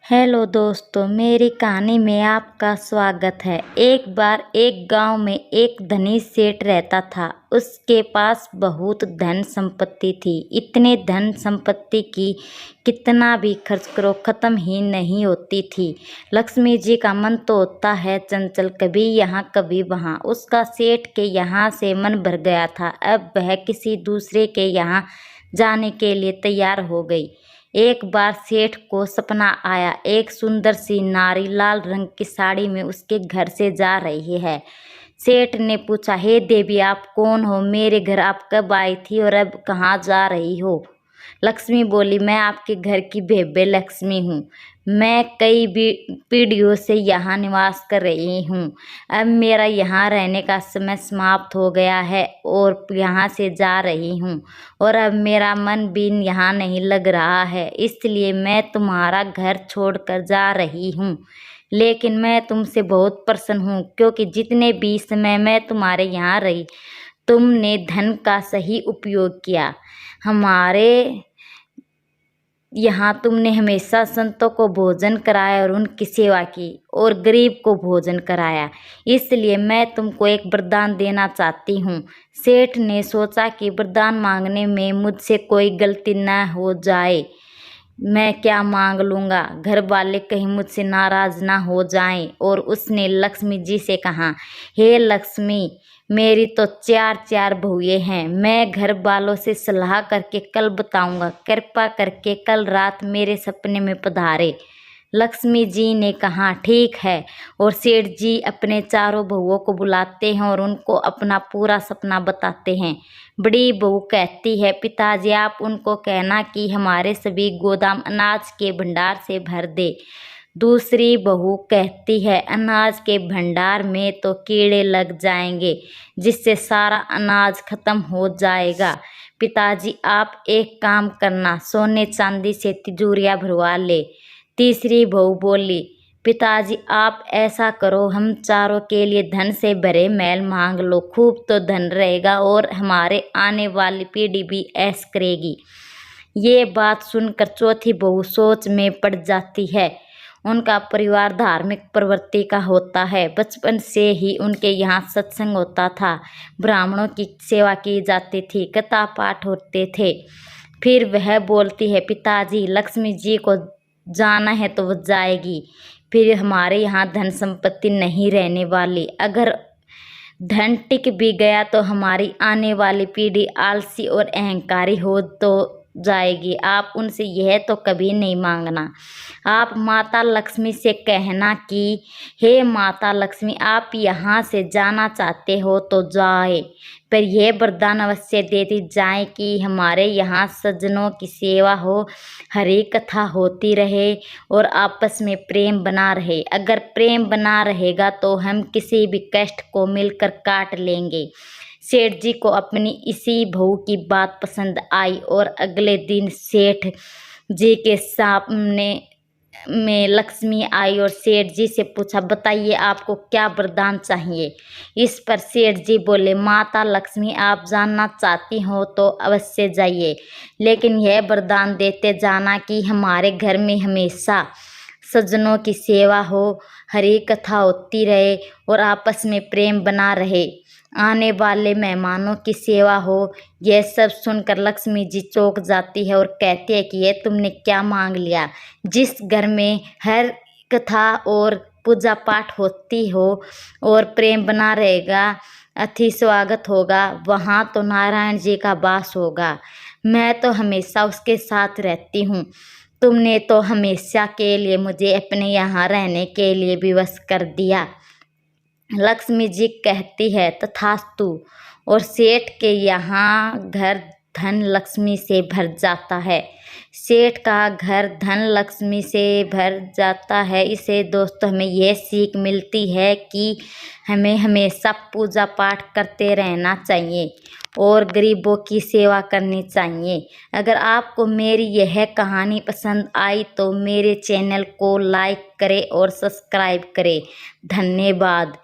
Hello दोस्तों, मेरी कहानी में आपका स्वागत है। एक बार एक गांव में एक धनी सेठ रहता था। उसके पास बहुत धन संपत्ति थी। इतने धन संपत्ति की कितना भी खर्च करो खत्म ही नहीं होती थी। लक्ष्मी जी का मन तो होता है चंचल, कभी यहाँ कभी वहाँ। उसका सेठ के यहाँ से मन भर गया था। अब वह किसी दूसरे के यहाँ जाने के लिए तैयार हो गई। एक बार सेठ को सपना आया, एक सुंदर सी नारी लाल रंग की साड़ी में उसके घर से जा रही है। सेठ ने पूछा, हे देवी, आप कौन हो? मेरे घर आप कब आई थी और अब कहाँ जा रही हो? लक्ष्मी बोली, मैं आपके घर की बेबे लक्ष्मी हूँ। मैं कई पीढ़ियों से यहाँ निवास कर रही हूँ। अब मेरा यहाँ रहने का समय समाप्त हो गया है और यहाँ से जा रही हूँ और अब मेरा मन भी यहाँ नहीं लग रहा है, इसलिए मैं तुम्हारा घर छोड़कर जा रही हूँ। लेकिन मैं तुमसे बहुत प्रसन्न हूँ, क्योंकि जितने भी समय मैं तुम्हारे यहाँ रही तुमने धन का सही उपयोग किया। हमारे यहाँ तुमने हमेशा संतों को भोजन कराया और उनकी सेवा की और गरीब को भोजन कराया, इसलिए मैं तुमको एक वरदान देना चाहती हूँ। सेठ ने सोचा कि वरदान मांगने में मुझसे कोई गलती न हो जाए। मैं क्या मांग लूँगा, घर वाले कहीं मुझसे नाराज ना हो जाएं। और उसने लक्ष्मी जी से कहा, हे लक्ष्मी, मेरी तो चार बहुएं हैं। मैं घर वालों से सलाह करके कल बताऊंगा। कृपा करके कल रात मेरे सपने में पधारे। लक्ष्मी जी ने कहा, ठीक है। और सेठ जी अपने चारों बहुओं को बुलाते हैं और उनको अपना पूरा सपना बताते हैं। बड़ी बहू कहती है, पिताजी आप उनको कहना कि हमारे सभी गोदाम अनाज के भंडार से भर दे। दूसरी बहू कहती है, अनाज के भंडार में तो कीड़े लग जाएंगे, जिससे सारा अनाज खत्म हो जाएगा। पिताजी आप एक काम करना, सोने चांदी से तिजोरियां भरवा ले। तीसरी बहू बोली, पिताजी आप ऐसा करो, हम चारों के लिए धन से भरे महल मांग लो। खूब तो धन रहेगा और हमारे आने वाली पीढ़ी भी ऐश करेगी। ये बात सुनकर चौथी बहू सोच में पड़ जाती है। उनका परिवार धार्मिक प्रवृत्ति का होता है। बचपन से ही उनके यहाँ सत्संग होता था, ब्राह्मणों की सेवा की जाती थी, कथा पाठ होते थे। फिर वह बोलती है, पिताजी लक्ष्मी जी को जाना है तो वो जाएगी, फिर हमारे यहाँ धन संपत्ति नहीं रहने वाली। अगर धन टिक भी गया तो हमारी आने वाली पीढ़ी आलसी और अहंकारी हो तो जाएगी। आप उनसे यह तो कभी नहीं मांगना। आप माता लक्ष्मी से कहना कि हे माता लक्ष्मी, आप यहाँ से जाना चाहते हो तो जाए, पर यह वरदान अवश्य देती जाए कि हमारे यहाँ सज्जनों की सेवा हो, हरि कथा होती रहे और आपस में प्रेम बना रहे। अगर प्रेम बना रहेगा तो हम किसी भी कष्ट को मिलकर काट लेंगे। सेठ जी को अपनी इसी बहू की बात पसंद आई और अगले दिन सेठ जी के सामने में लक्ष्मी आई और सेठ जी से पूछा, बताइए आपको क्या वरदान चाहिए। इस पर सेठ जी बोले, माता लक्ष्मी आप जानना चाहती हो तो अवश्य जाइए, लेकिन यह वरदान देते जाना कि हमारे घर में हमेशा सज्जनों की सेवा हो, हरि कथा होती रहे और आपस में प्रेम बना रहे, आने वाले मेहमानों की सेवा हो। यह सब सुनकर लक्ष्मी जी चौंक जाती है और कहती है कि यह तुमने क्या मांग लिया। जिस घर में हर कथा और पूजा पाठ होती हो और प्रेम बना रहेगा, अति स्वागत होगा, वहाँ तो नारायण जी का वास होगा। मैं तो हमेशा उसके साथ रहती हूँ। तुमने तो हमेशा के लिए मुझे अपने यहाँ रहने के लिए विवश कर दिया। लक्ष्मी जी कहती है, तथास्तु। और सेठ के यहाँ घर धन लक्ष्मी से भर जाता है। सेठ का घर धन लक्ष्मी से भर जाता है। इसे दोस्तों हमें यह सीख मिलती है कि हमें हमेशा पूजा पाठ करते रहना चाहिए और गरीबों की सेवा करनी चाहिए। अगर आपको मेरी यह कहानी पसंद आई तो मेरे चैनल को लाइक करें और सब्सक्राइब करें। धन्यवाद।